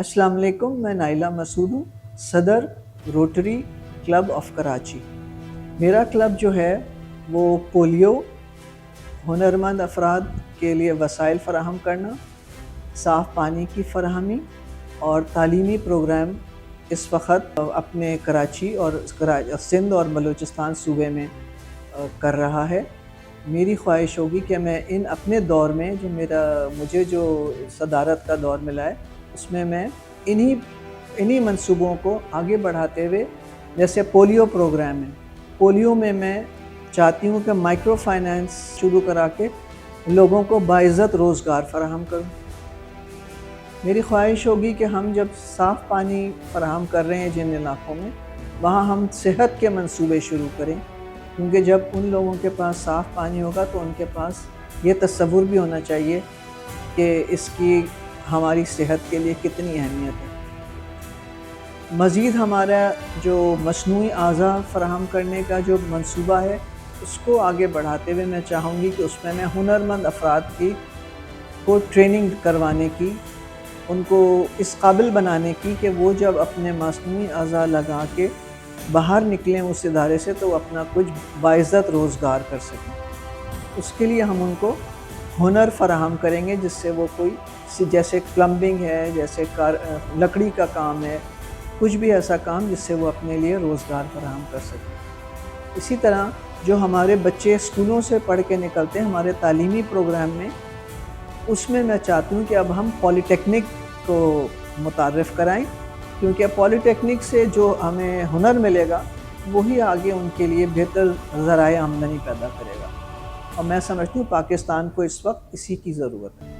अस्सलाम वालेकुम, मैं नाइला मसूद हूँ, सदर रोटरी क्लब ऑफ कराची। मेरा क्लब जो है वो पोलियो, हुनरमंद अफराद के लिए वसाइल फ़राहम करना, साफ़ पानी की फ़राहमी और तालीमी प्रोग्राम इस वक्त अपने कराची और सिंध और बलूचिस्तान सूबे में कर रहा है। मेरी ख्वाहिश होगी कि मैं इन अपने दौर में मुझे जो सदारत का दौर मिला है उसमें मैं इन्हीं मंसूबों को आगे बढ़ाते हुए, जैसे पोलियो प्रोग्राम है, पोलियो में मैं चाहती हूँ कि माइक्रो फाइनेंस शुरू करा के लोगों को बाइज़्ज़त रोज़गार फराहम करूँ। मेरी ख्वाहिश होगी कि हम जब साफ़ पानी फराहम कर रहे हैं जिन इलाक़ों में, वहाँ हम सेहत के मंसूबे शुरू करें, क्योंकि जब उन लोगों के पास साफ़ पानी होगा तो उनके पास ये तसव्वुर भी होना चाहिए कि इसकी हमारी सेहत के लिए कितनी अहमियत है। मज़ीद हमारा जो मस्नूई आज़ा फ़राहम करने का जो मंसूबा है उसको आगे बढ़ाते हुए मैं चाहूँगी कि उसमें मैं हुनरमंद अफराद को ट्रेनिंग करवाने की, उनको इस काबिल बनाने की कि वो जब अपने मस्नूई आज़ा लगा के बाहर निकलें उस इदारे से तो अपना कुछ बाइज़्ज़त रोज़गार कर सकें। उसके लिए हम उनको हुनर फ़राहम करेंगे जिससे वो जैसे प्लम्बिंग है, जैसे लकड़ी का काम है, कुछ भी ऐसा काम जिससे वो अपने लिए रोज़गार फ़राहम कर सकें। इसी तरह जो हमारे बच्चे स्कूलों से पढ़ के निकलते हैं हमारे तालीमी प्रोग्राम में, उसमें मैं चाहती हूँ कि अब हम पॉलीटेक्निक को मुतारिफ़ कराएँ, क्योंकि पॉलीटेक्निक से जो हमें हुनर मिलेगा वही आगे उनके लिए बेहतर ज़राए आमदनी पैदा करेगा। और मैं समझती हूँ पाकिस्तान को इस वक्त इसी की ज़रूरत है।